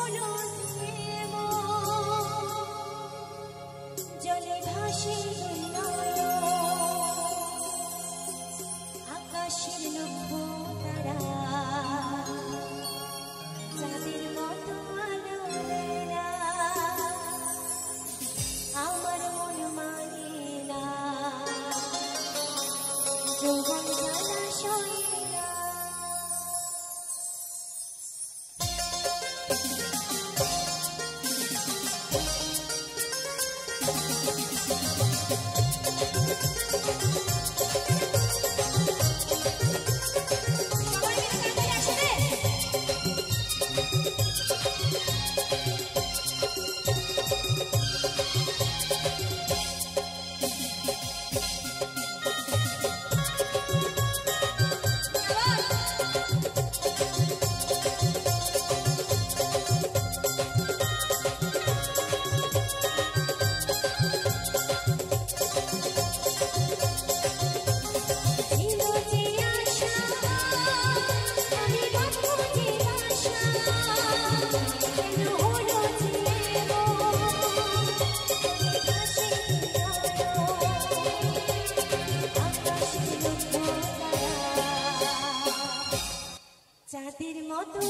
হলো প্রেম জলে ভাসে দুই নয়ন আকাশের লক্ষ তারা চাঁদের মতো আলো দেয় না আমার মন মানে না যৌবন জলাশয়ে চাঁদের মতো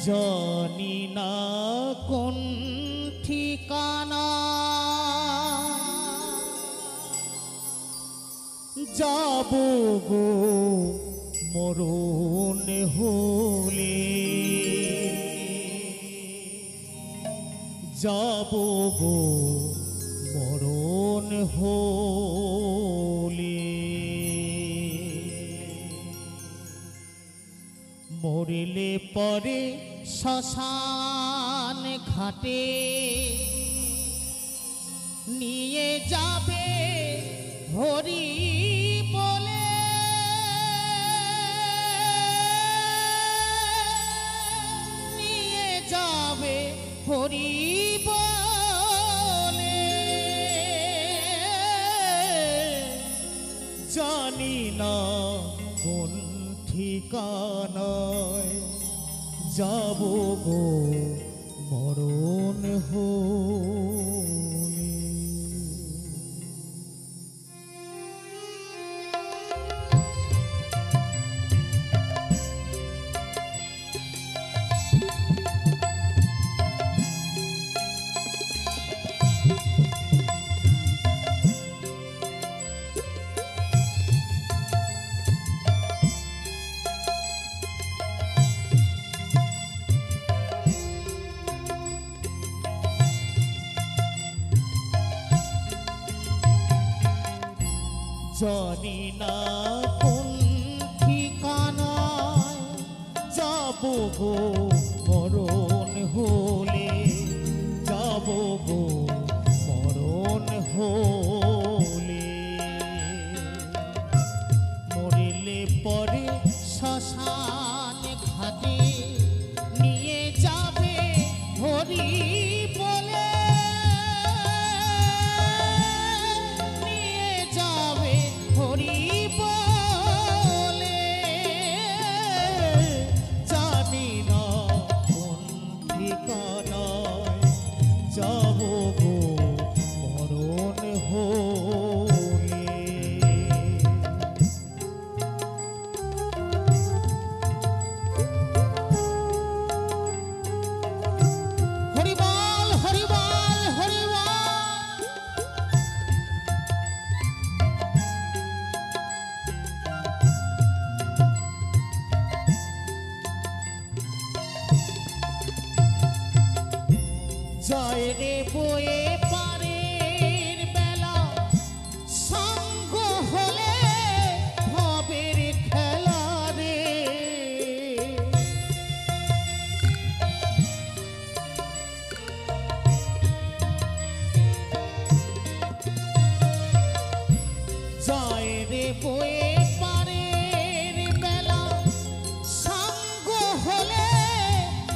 জানি না কোন ঠিকানা যাব গো মরণ হলে, যাব গো মরণ হলে। মরলে পরে শ্মশান ঘাটে নিয়ে যাবে হরি বলে, নিয়ে যাবে হরি বলে। জানি না কোন ঠিকানায় যাব গো মরণ হলে। জানি না কোন ঠিকানায় যাব গো মরণ হলে, যাব গো মরণ হলে। মরলে পরে শ্মশান ঘাটে নিয়ে যাবে হরি বলে, হরি বলে। জানি না কোন ঠিকানায় যাব গো মরণ হলে। হরি বল হরি বল হরি বল। জয় রে বয়ে পারের বেলা সঙ্গ হলে ভবের খেলা রে। জয় রে বয়ে পারের বেলা সঙ্গ হলে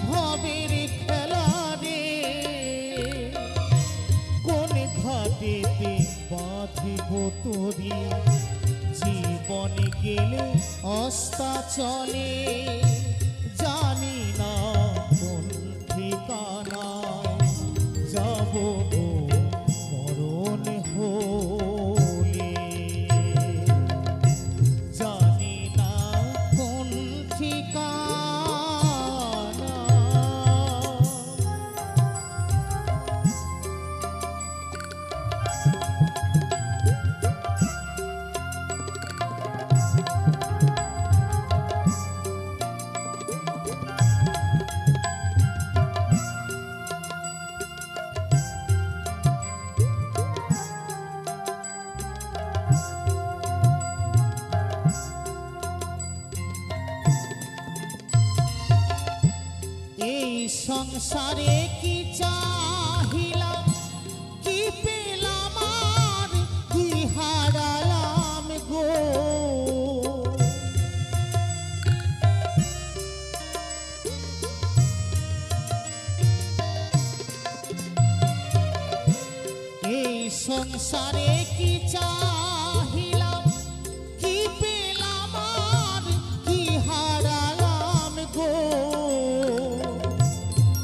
ভবের খেলা রে। কোন ঘাটেতে বাঁধিব তোরি জীবন গেলে অস্তা চলে। জানি না কোন ঠিকানায় যাব গো মরণ হলে। জানি না কোন ঠিকানা। এই সংসারে কি চাহিলাম সংসারে কি চাহিলাম, কি পেলাম আর কি হারালাম গো।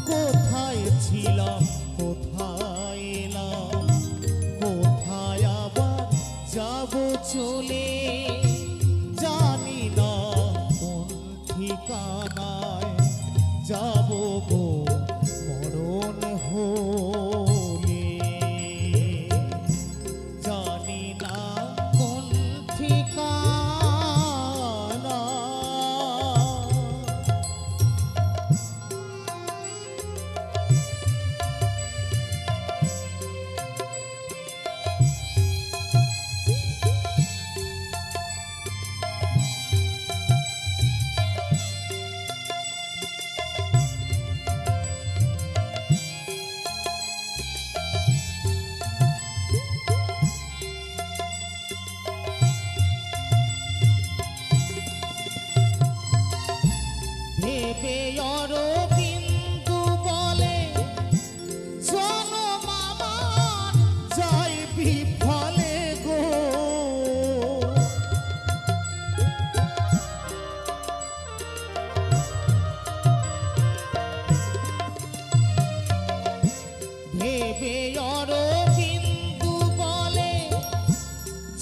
কোথায় ছিলাম কোথায় এলাম, কোথায় আবার যাব চলে, জানি না কোন ঠিকানায় যাব গো মরণ হলে, জানি না কোন ঠিকানা। ভেবে অরবিন্দু বলে জনম আমার যায় বিফলে গো। ভেবে অরবিন্দু বলে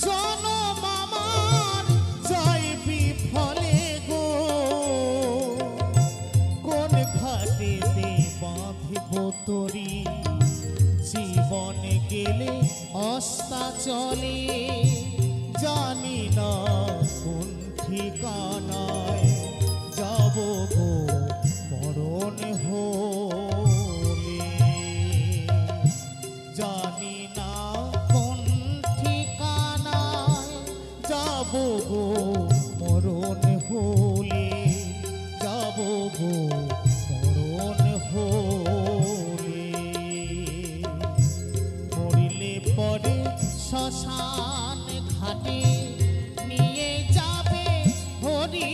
জনম আমার যায় বিফলে গো। কোন ঘাটেতে বাঁধিব তরি, জীবন গেলে অস্তাচলে, জানি না কোন ঠিকানায় যাব গো মরণ হলে, জানি না কোন ঠিকানায় যাব গো মরণ হলে, যাব গো মরণ হলে। মরিলে পরে শ্মশান ঘাটে নিয়ে যাবে হরি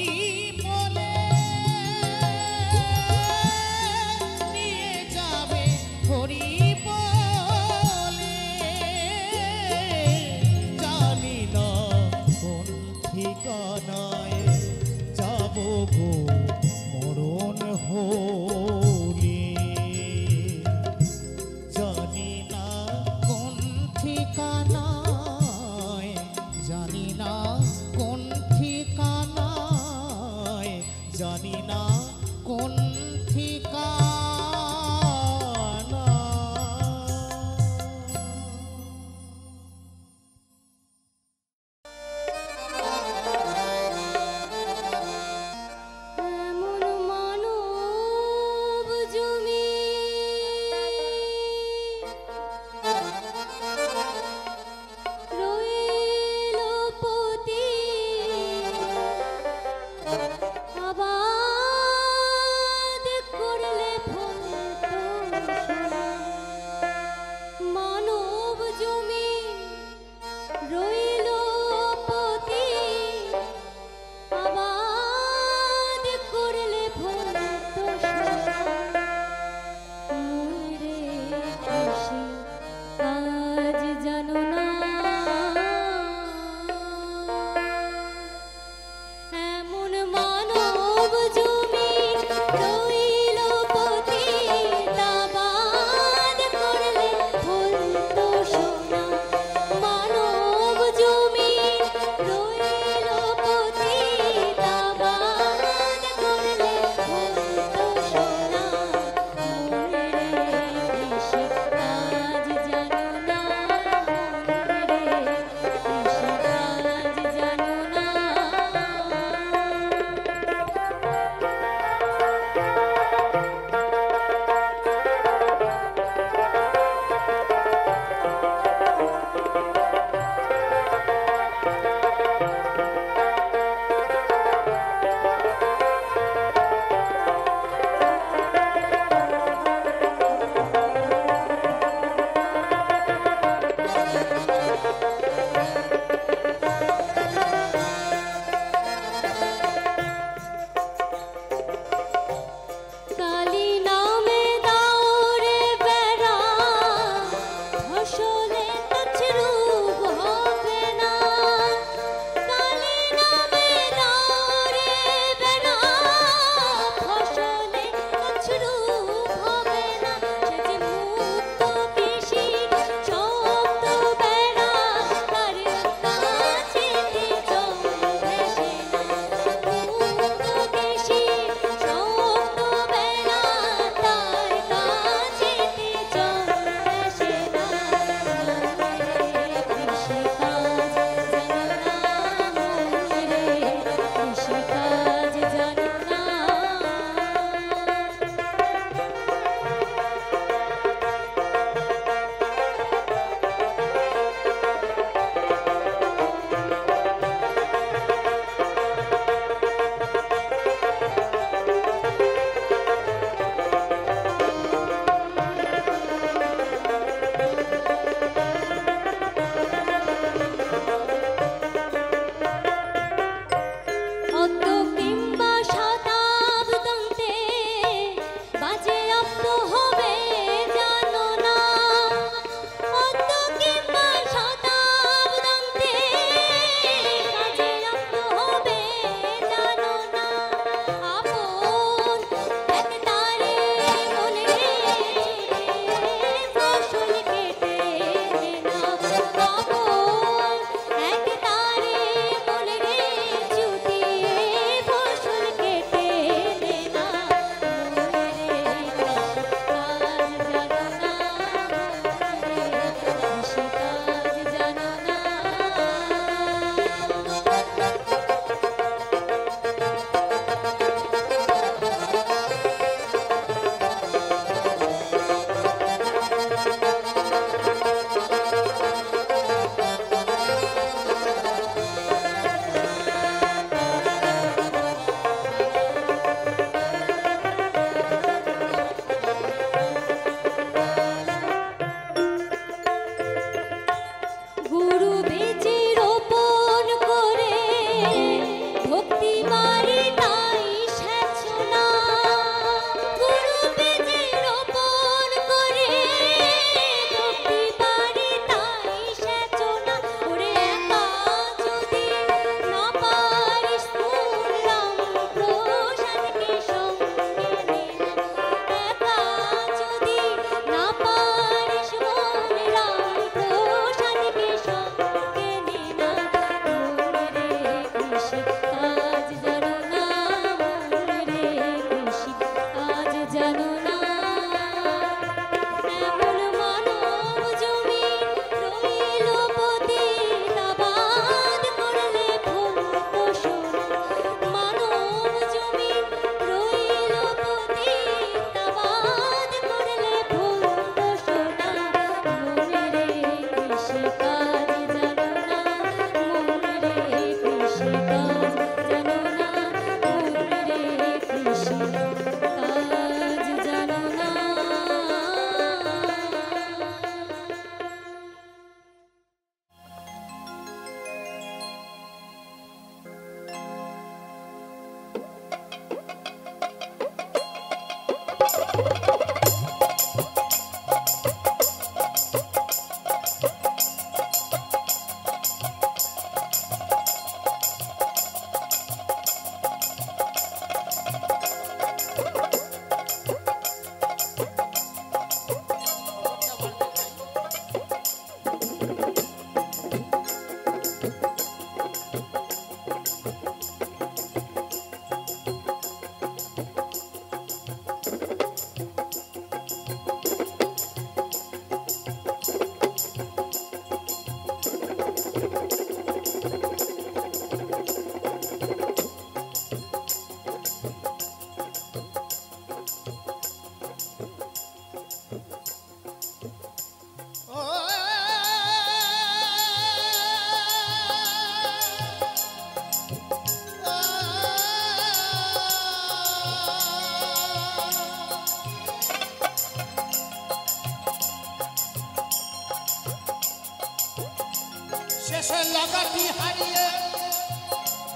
শেষে লাগাটি হারিয়ে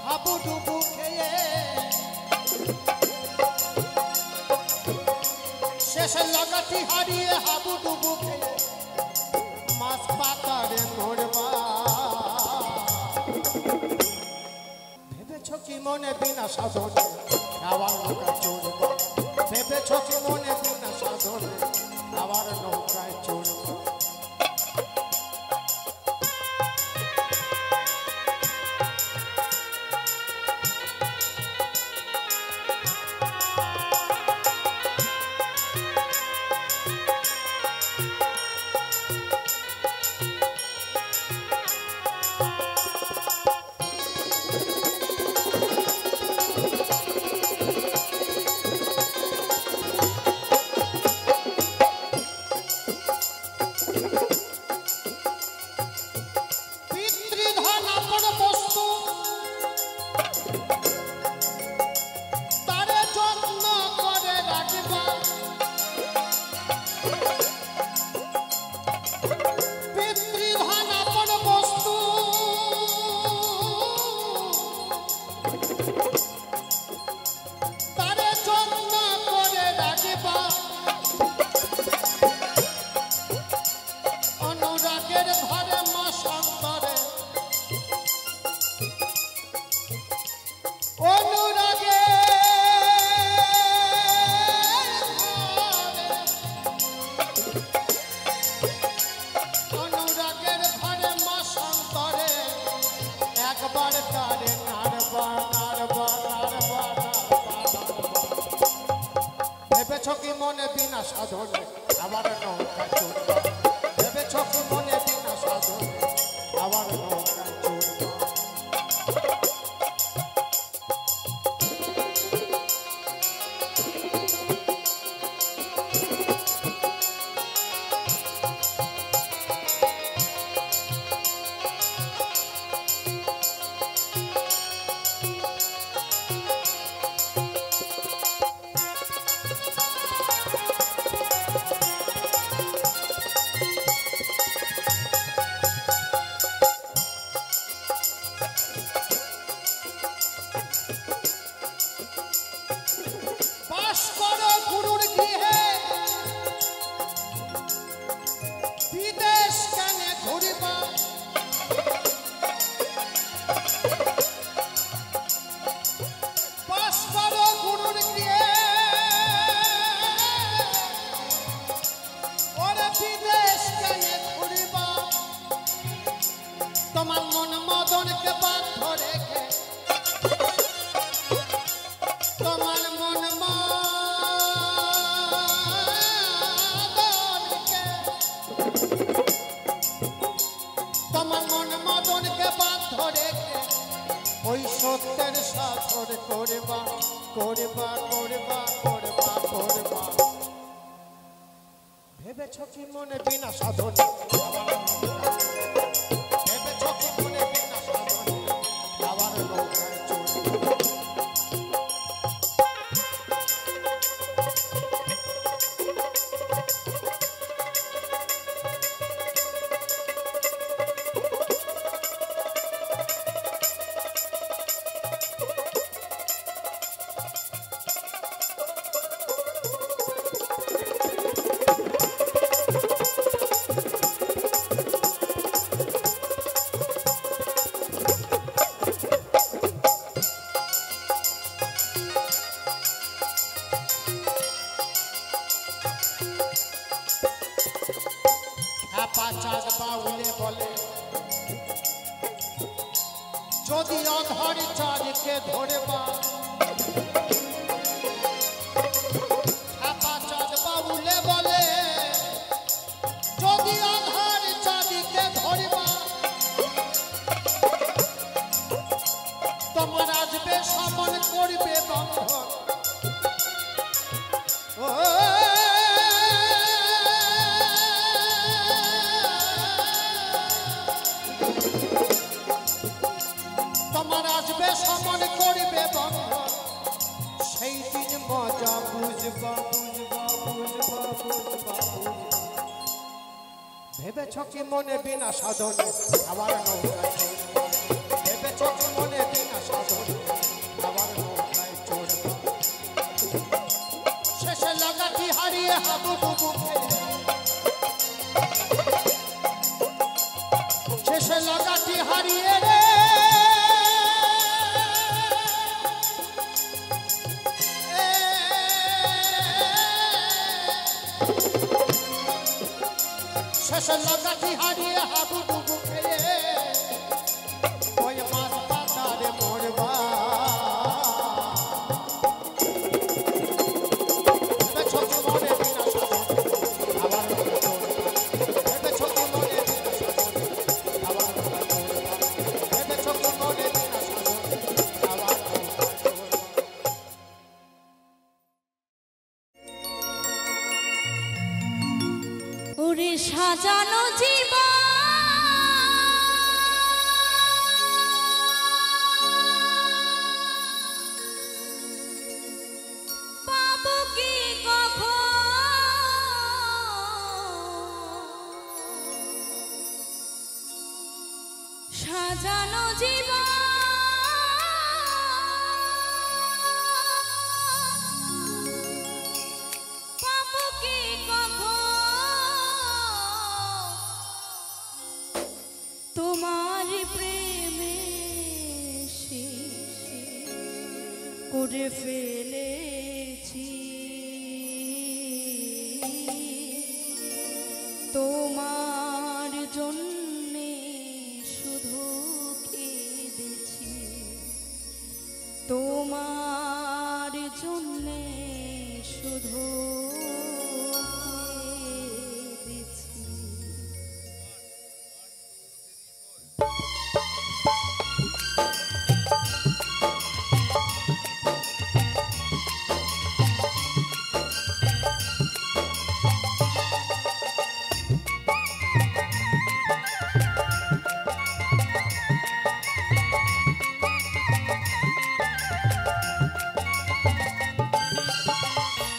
হাবুডুবু খেয়ে শেষে লাগাটি হারিয়ে হাবুডুবু খেয়ে মাছ পাতারে নড়বা ভেবেছ কি মনে বিনা সাধনে খাওয়ার নৌকা চড়বা ভেবেছ কি মনে বিনা সাধনে খাওয়ার নৌকায় চড়বা ছকি মনে বিনা সাধনে আবার নৌকা চড়বা ভেবে ছকি মনে বিনা সাধনে আবার নৌকা চড়বা তোমার মন মদনকে বাধ্য রেখে তোমার মন মদনকে তোমার মন মদনকে বাধ্য রেখে ওই সত্যের সাথর করবা করবা করবা করবা করবা ভেবেছ কি মনে বিনা সাধনে চাঁদ বাউলে বলে যদি অধর চাঁদকে ধরবা চাঁদ বাউলে বলে যদি অধর চাঁদকে ধরবা তোমার আসবে সমন করবে বন্ধন তোমার আসবে সমন করবে বন্ধন সেই দিন মজা বুঝবা বুঝবা বুঝবা বুঝবা বুঝবা ভেবেছ কি মনে বিনা সাধনে আবার নৌকায় চড়ব ভেবেছ কি মনে বিনা সাধনে আবার নৌকায় চড়ব শেষে লাগাটি হারিয়ে হাবুডুবু খেলে শেষে লাগাটি হারিয়ে রে শেষে লাগাটি হারিয়ে হাবুডুবু খেলে ওই মাছ পাতারে মরবা ভেবেছ কি মনে বিনা সাধনে আবার নৌকায় চড়ব ভেবেছ কি মনে বিনা সাধনে আবার নৌকায় চড়ব ভেবেছ কি মনে বিনা সাধনে আবার নৌকায় চড়ব ওরে সাজানো জীবন পাবো কি কখন সাজানো জীবন পাবো কি কখন তোমার প্রেমে করে ফেলেছি তোমার জন্যে শুধু কেঁদেছি তোমার জন্যে শুধু কেঁদেছি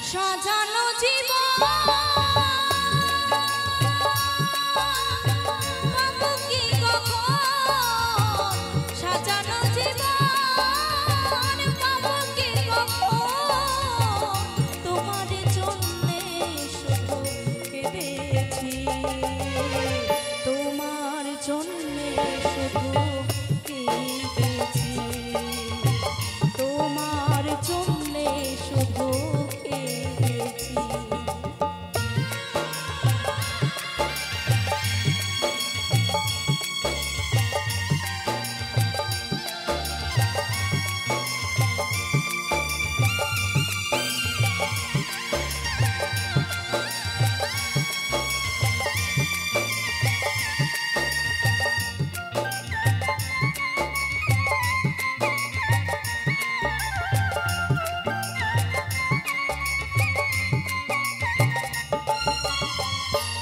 সাজানো জীবন পাবো কি কখন সাজানো জীবন পাবো কি কখন তোমার জন্যে শুধু কেঁদেছি তোমার জন্যে শুধু কেঁদেছি তোমার জন্যে শুধু কেঁদেছি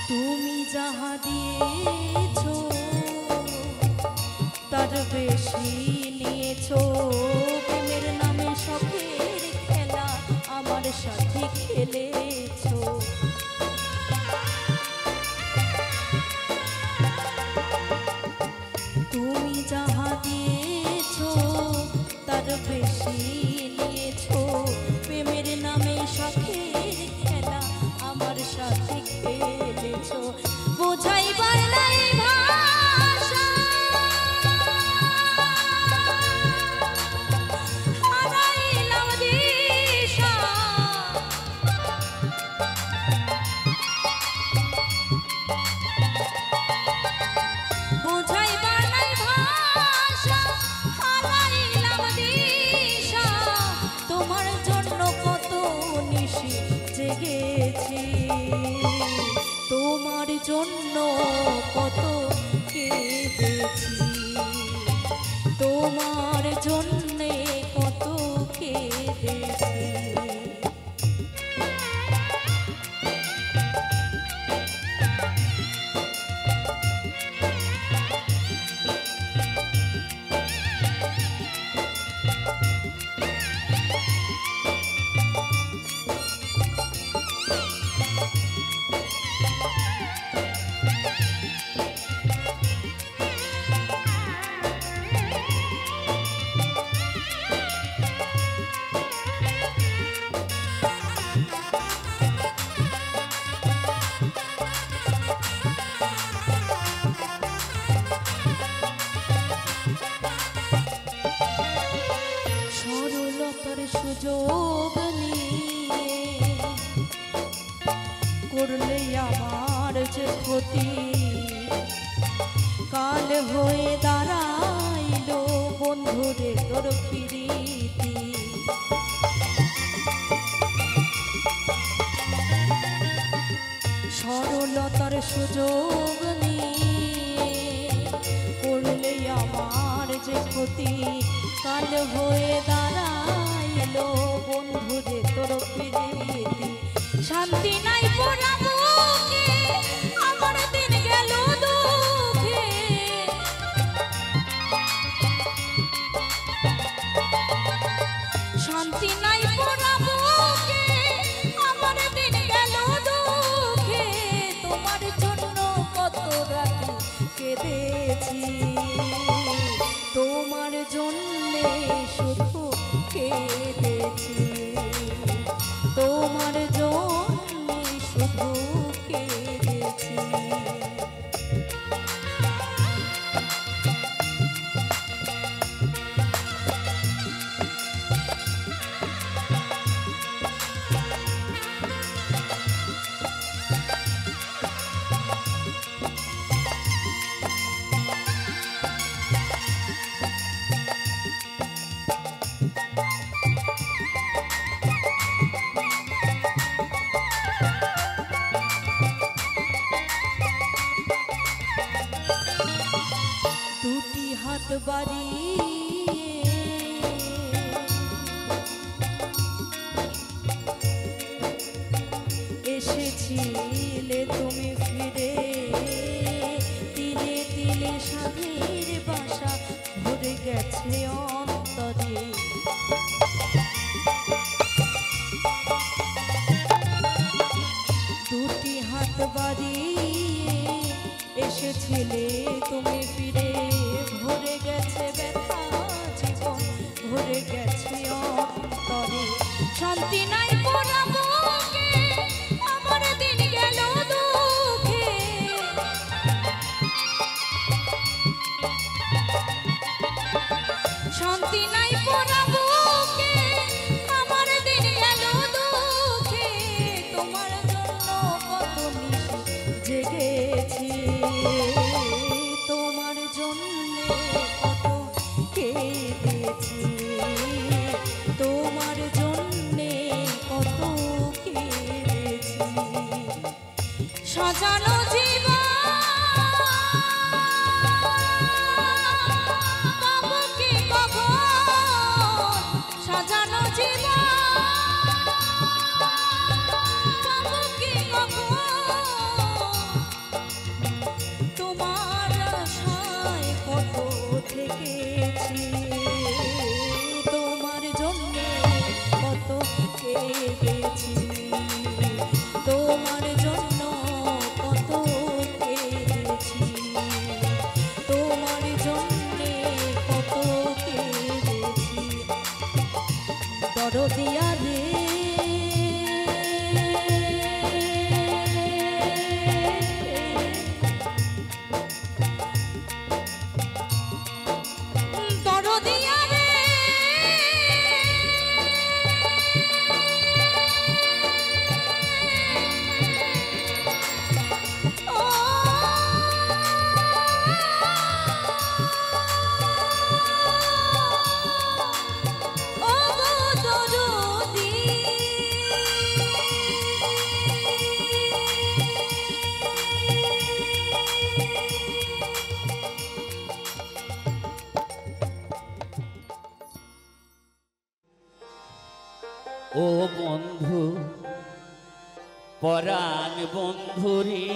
তুমি যাহা দিয়েছো তার বেশি নিয়েছো প্রেমের নামে শখের খেলা আমার সাথে খেলেছো তুমি যাহা দিয়েছো তার বেশি নিয়েছো প্রেমের নামে শখের খেলা আমার সাথে খেলেছো বোঝাইবার নাই ভাষা হারাইলাম দিশা প্রীতি। সরলতার সুযোগ নিয়ে করলে আমার যে ক্ষতি, কাল হয়ে দাঁড়াইলো বন্ধুরে তোর প্রীতি। শান্তি নাই পোড়া বুকে, আমার দিন গেল দুঃখে। শান্তি নাই পোড়া বুকে, আমার দিন গেল দুঃখে। তোমার জন্য কত রাতি কেঁদেছি, তোমার জন্যে শুধু কেঁদেছি, তোমার জন্যে শুধু কেঁদেছি। দুটি হাত বাড়িয়ে এসেছিলে তুমি ফিরে, তিলে তিলে সাধের বাসা ভরে গেছে অন্তরে। দুটি হাত বাড়িয়ে এসেছিলে তুমি ফিরে, ভরে গেছে ব্যথা জীবন, ভরে গেছে অন্তরে। শান্তি নাই পোড়া বুকে, আমার দিন গেল দুঃখে। শান্তি নাই পোড়া বুকে, আমার দিন গেল দুঃখে। তোমার জন্য কত নিশি জেগেছি, তোমার জন্যে কত কেঁদেছি, তোমার জন্যে কত কেঁদেছি। সাজানো জীবন পাবো কি কখন, সাজানো জীবন পাবো কি কখন। তোমার আশায় কত থেকেছি, তোমার জন্যে কত কেঁদেছি, তোমার জন্য কত কেঁদেছি, তোমার জন্যে কত কেঁদেছি। দরদিয়া রে দরদিয়া রে, ও ও গো দরদি। ও বন্ধু পরাণ বন্ধুরে,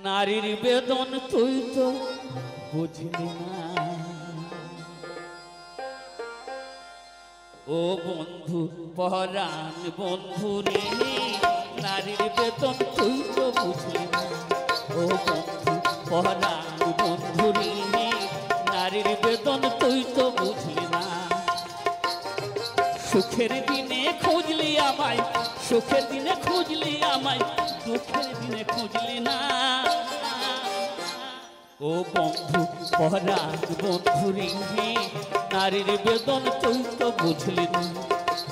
নারীর বেদন তুই তো বুঝলি না। ও বন্ধু পরাণ বন্ধুরে, নারীর বেদন তুই তো বুঝলি না। ও বন্ধু পরাণ বন্ধুরে, নারীর বেদন তুই তো বুঝলি না। সুখের দিনে খুঁজলি আমায়, সুখের দিনে খুঁজলি আমায়, দুঃখের দিনে খুঁজলি না। ও বন্ধু পরাণ বন্ধুরে, নারীর বেদন তুই তো বুঝলি না।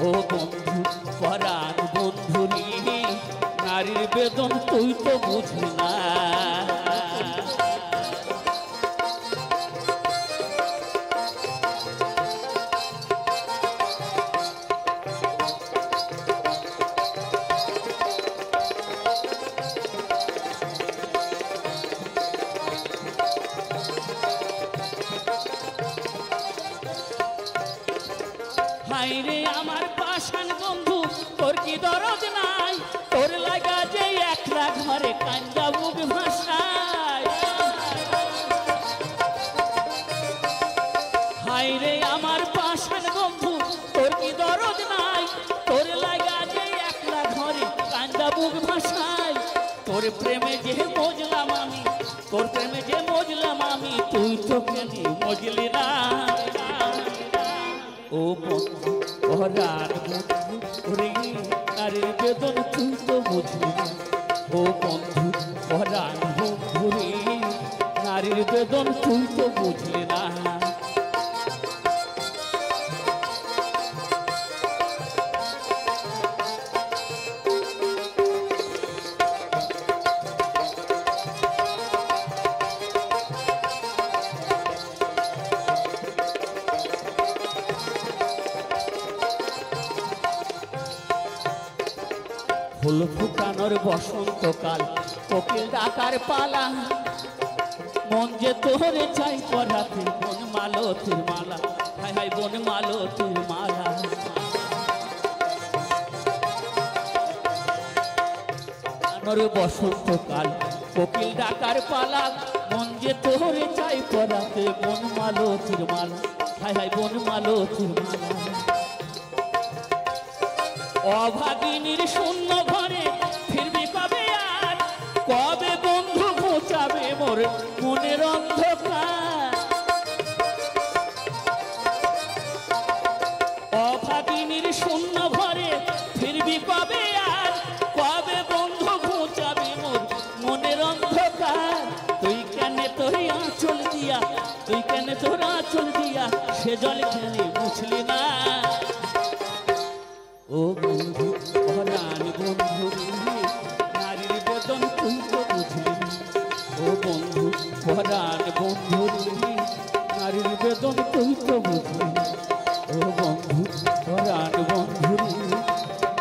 ও বন্ধু পরাণ বন্ধুরে, নারীর বেদন তুই তো বুঝলি না। হাই রে আমার পাষাণ বন্ধু তোর কি দরদ নাই তোর লাগা যে একলা ঘরে কান্দা বুক ভাসায় হাই রে আমার পাষাণ বন্ধু তোর কি দরদ নাই তোর লাগা যে একলা ঘরে কান্দা বুক ভাসায় তোর প্রেমে যে মজলাম আমি তোর প্রেমে যে মজলাম আমি তুই তো কেন মজলি না ও বন্ধু পরাণ বন্ধু রে নারীর বেদন তুই তো বুঝলি না ও বন্ধু পরাণ বন্ধু রে নারীর বেদন তুই তো বুঝলি না ফুল ফুটানোর বসন্তকাল কোকিল ডাকার পালা মন যে তোরে চাই পরাতে বন মালতীর মালা হাই হাই বন মালতীর মালা ফুটানোর বসন্তকাল কোকিল ডাকার পালা মন যে তোরে চাই পরাতে বন মালতীর মালা হাই হাই বন মালতীর মালা অভাগিনীর শূন্য ঘরে ফিরবি কবে আর কবে বন্ধু ঘুচাবে মোর মনের অন্ধকার অভাগিনীর শূন্য ঘরে ফিরবি কবে আর কবে বন্ধু ঘুচাবে মোর মনের অন্ধকার তুই কেন তোর আঁচল দিয়া তুই কেন তোর আঁচল দিয়া সে জল খেলে বুঝলি না ও বন্ধু পরাণ বন্ধু নারীর বেদন তুই তো বুঝলি ও বন্ধু পরাণ বন্ধু নারীর বেদন তুই তো বুঝলি ও বন্ধু পরাণ বন্ধু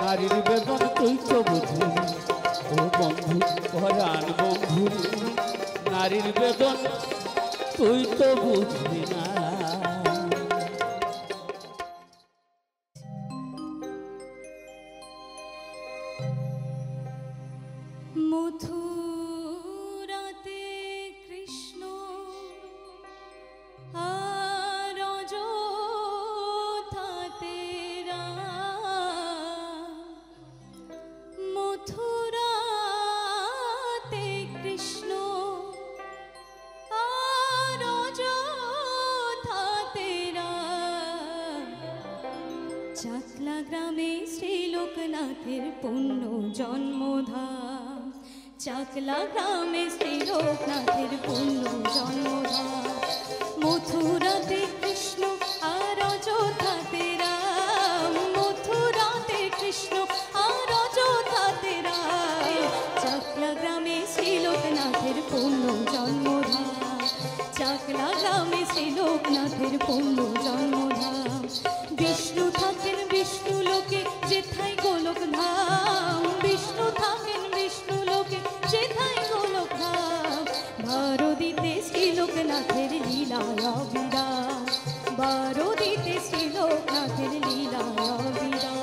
নারীর বেদন তুই তো বুঝলি ও বন্ধু পরাণ বন্ধু নারীর বেদন তুই তো বুঝলি না মথুরাতে কৃষ্ণ আর অযোধ্যাতে রাম মথুরাতে কৃষ্ণ আর অযোধ্যাতে রাম চাকলা গ্রামে শ্রী লোকনাথের পুণ্য জন্মধাম চাকলা গ্রামে শ্রী লোকনাথের পুণ্য জন্মধাম মথুরাতে কৃষ্ণ আর অযোধ্যাতে রাম মথুরাতে কৃষ্ণ আর অযোধ্যাতে রাম চাকলা গ্রামে শ্রী লোকনাথের পুণ্য জন্মধাম চাকলা গ্রামে শ্রী লোকনাথের পুণ্য জন্মধাম বিষ্ণু থাকেন বিষ্ণু লোকে যেথায় গোলক ধাম বিষ্ণু থাকেন বিষ্ণু লোকে যেথায় গোলক ধাম ভারতীতে শ্রী লোকনাথের লীলা অবিরাম ভারতীতে শ্রী লোকনাথের লীলা অবিরাম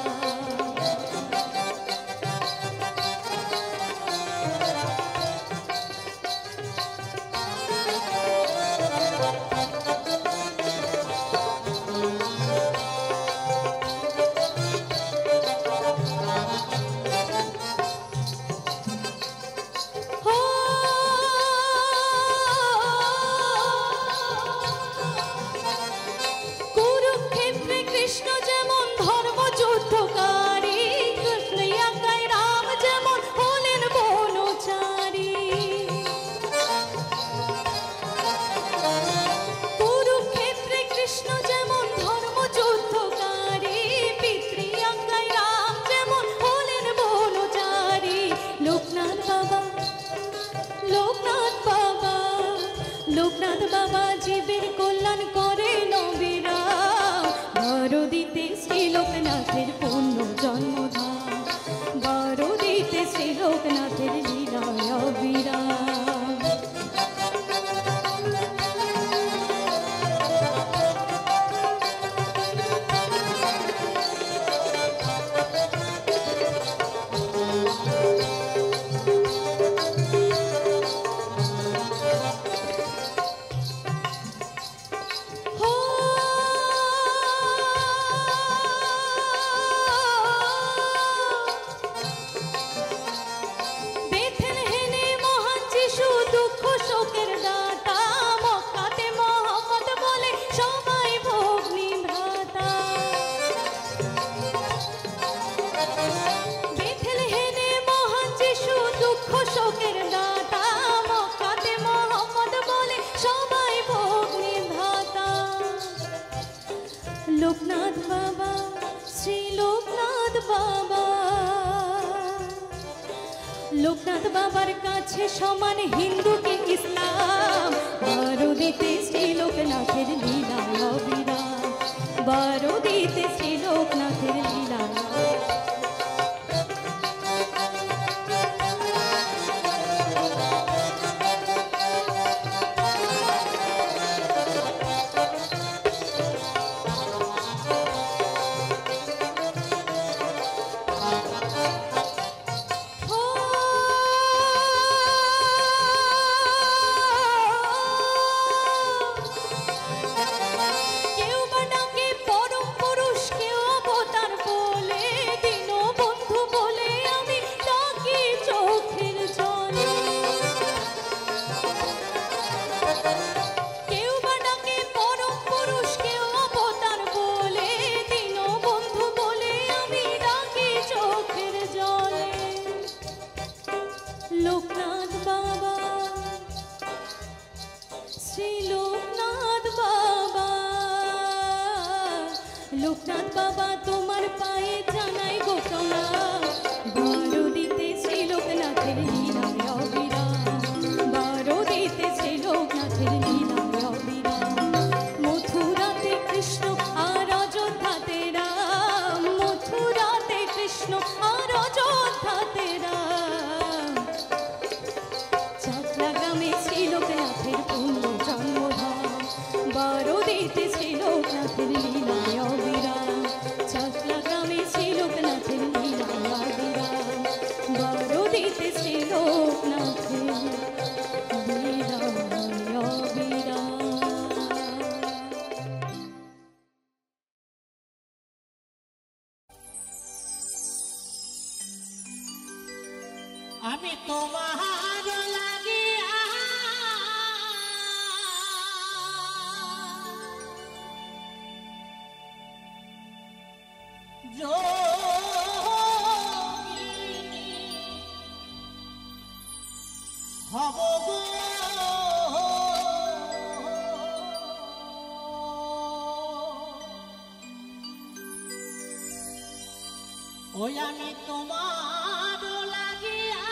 লোকনাথ বাবা জীবের কল্যাণ করে নবীরাম ভারতীতে শ্রী লোকনাথের পুণ্য জন্মধাম ভারতীতে শ্রী লোকনাথের লীলা অবিরাম শোকের দাতা মক্কাতে মোহাম্মদ বলে সবাই ভগ্নি ভ্রাতা বেথলেহেমে মহান যিশু দুঃখ শোকের দাতা মক্কাতে মোহাম্মদ বলে সবাই ভগ্নি ভ্রাতা লোকনাথ বাবা শ্রী লোকনাথ বাবা লোকনাথ বাবার কাছে সমান হিন্দু কে ইসলাম বারোদিতে শ্রী লোকনাথের লীলা অবিরাম বারোদিতে শ্রী লোকনাথের লীলা লোকনাথ বাবা শ্রী লোকনাথ বাবা লোকনাথ বাবা তোমার পায়ে জানাই গো প্রণাম বারোদিতে শ্রী লোকনাথের লীলা অবিরাম বারোদিতে শ্রী লোকনাথের লীলা অবিরাম মথুরাতে কৃষ্ণ আর অযোধ্যাতে রাম মথুরাতে কৃষ্ণ আর অযোধ্যাতে রাম চাকলাগ্রামে শ্রী লোকনাথের পূর্ণ জন্মধাম বারোদিতে শ্রী লোকনাথের লীলা অবিরাম চাকলাগ্রামে শ্রী লোকনাথের লীলা অবিরাম বারোদিতে শ্রী লোকনাথের লীলা অবিরাম আমি তোমার লাগিয়া যোগিনী হব গো ওই আমি তোমার লাগিয়া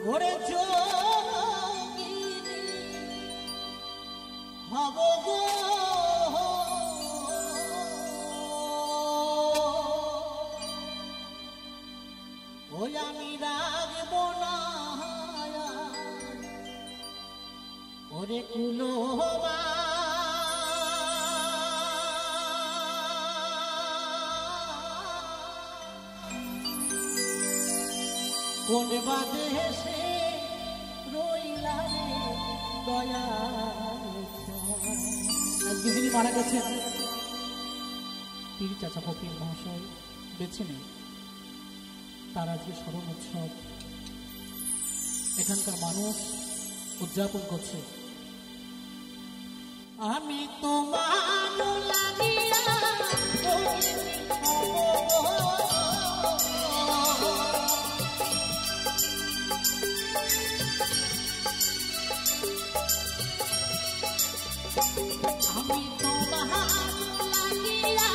ওরে যোগিনী হব গো ওই আমি রাগব না ওরে কুলোবা কোন বাদে সে রইলা রে দয়া আজকে যিনি মারা গেছেন পীর চাচা ফকির মহাশয় বেছে নেই তার আজকে স্মরণ উৎসব এখানকার মানুষ উদযাপন করছে আমি তোমার লাগিয়া আমি তোমার লাগিয়া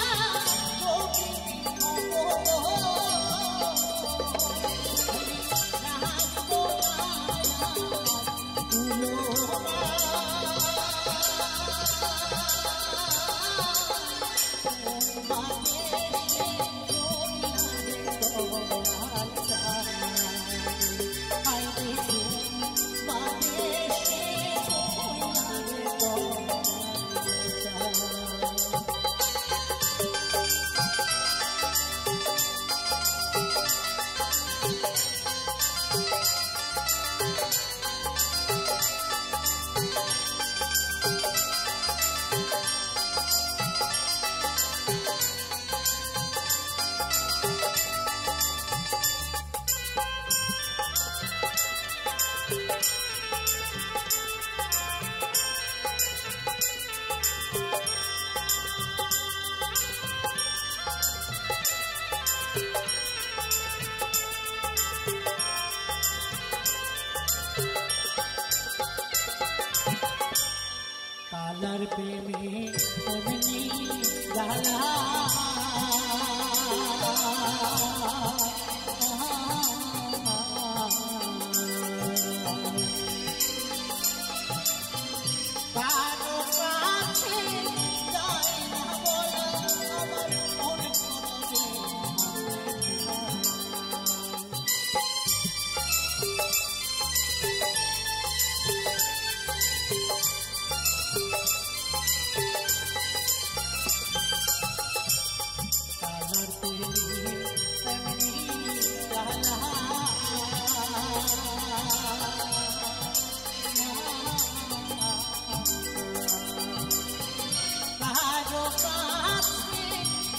প্রেমে অমনি জ্বালা কারো কাছে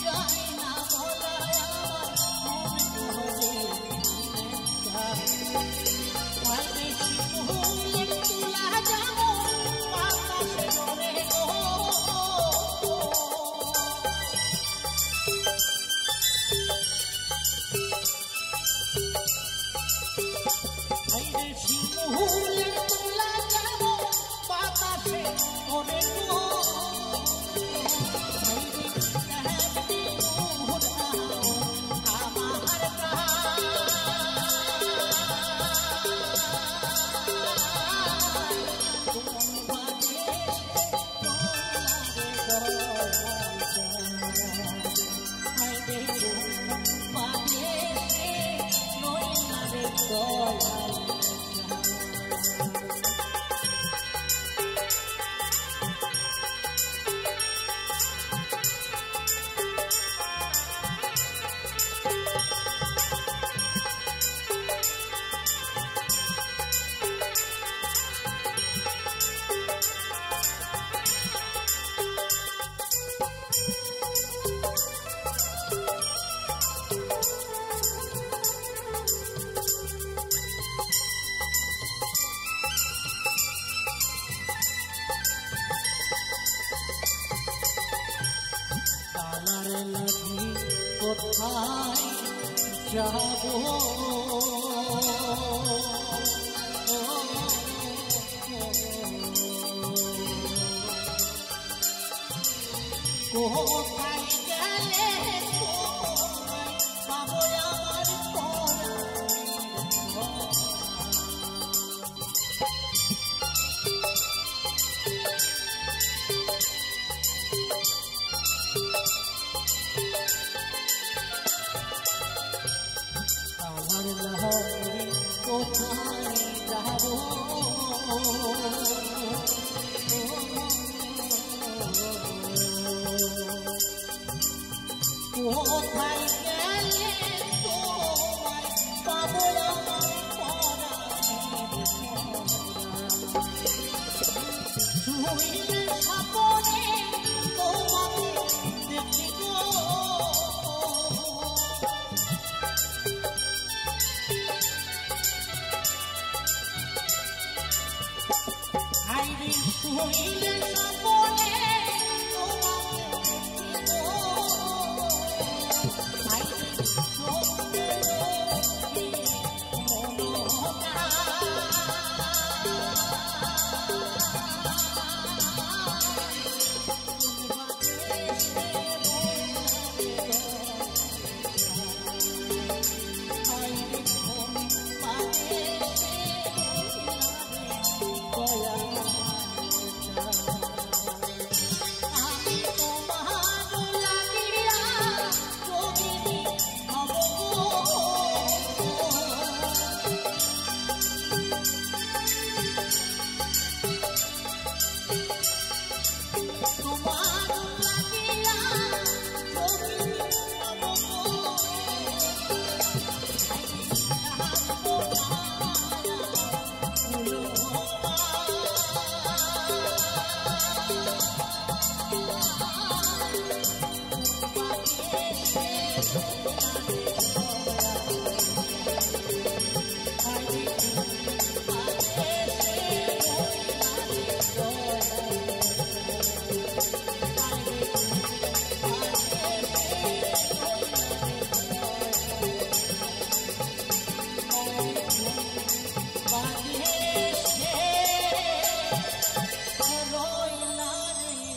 যায় না বলা আমার মনে কোথায় যাব কোথায় গেলে পাবো আমার কোথায় যাব কোথায় গেলে তোমায় পাবো আমার শুইলে স্বপ্নে তোমাকে দেখি গো শুইলে স্বপ্নে রইলা রে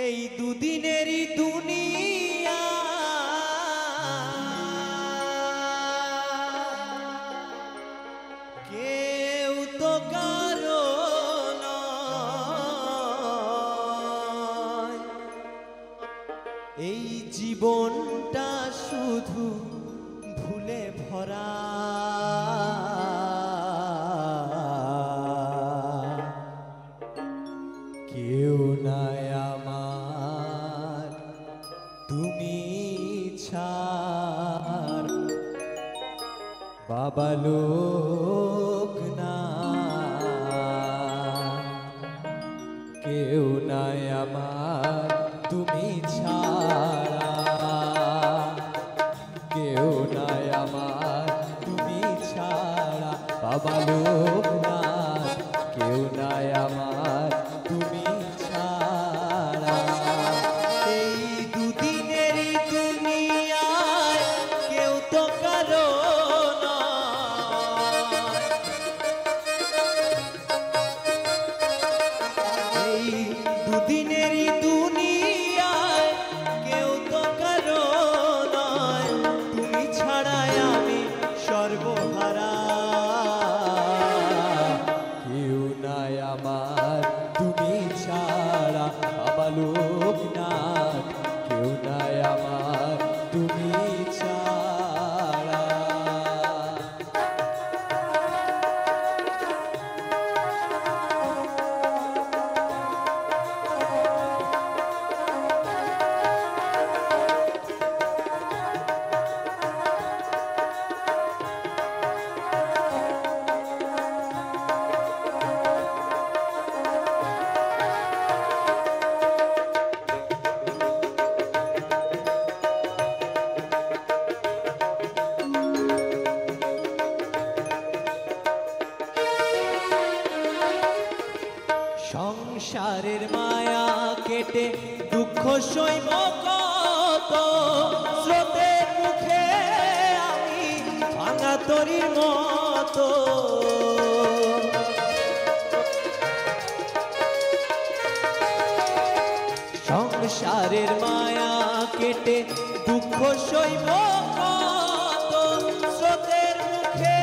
এই দুদিনেরই দুনিয়া কেউ তো কারো নয়। এই জীবনটা শুধু ভুলে ভরা, কেউ নাই আমার তুমি ছাড়, বাবা লোক না, কেউ নাই আমার তুমি ছাড়া, কেউ নাই আমার তুমি ছাড়া, বাবা লোক না, কেউ নাই আমার তুমি ছাড়া। এই দুদিনেরই দুনিয়ায় কেউ তো কারো নয়। এই দুদিনেরই দুনিয়ায় কেউ তো কারো নয়, তুমি ছাড়াই আমি সর্বহারা, কেউ নাই আমার তুমি ছাড়া, বাবা লোক না, কেউ নাই আমার তুমি ছাড়া। সংসারের মায়া কেটে দুঃখ সইব কত, স্রোতের মুখে আমি ভাঙা তরির মতো। সংসারের মায়া কেটে দুঃখ সইব কত, স্রোতের মুখে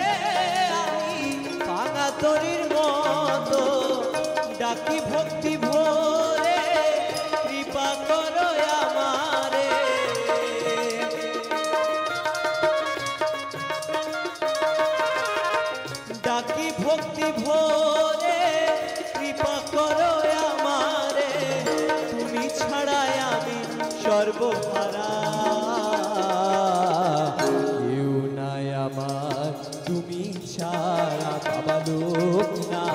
আমি ভাঙা তরির মতো। ডাকি ভক্তি ভরে কৃপা করো আমারে, ডাকি ভক্তি ভরে কৃপা করো আমারে, তুমি ছাড়াই আমি সর্বহারা, কেউ নাই আমার তুমি ছাড়া, বাবা লোক না,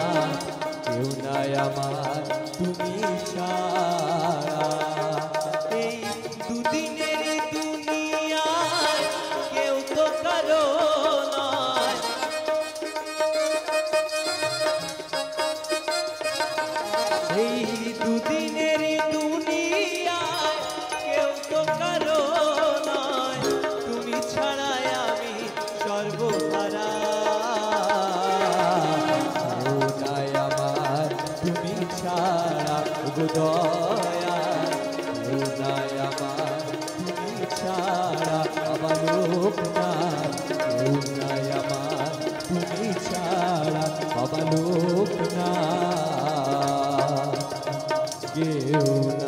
কেউ নাই আমার তুমি ছাড়া। এই দুদিনের দুনিয়ায় কেউ তো কারো নয়। এই দুদিনের দুনিয়ায় কেউ তো কারো নয়, তুমি ছাড়াই আমি সর্বহারা, কেউ নাই আমার তুমি ছাড়া, ওগো দয়াল, কেউ নাই আমার তুমি ছাড়া, বাবা লোক না, কেউ নাই আমার তুমি ছাড়া, বাবা লোক না, কেউ না।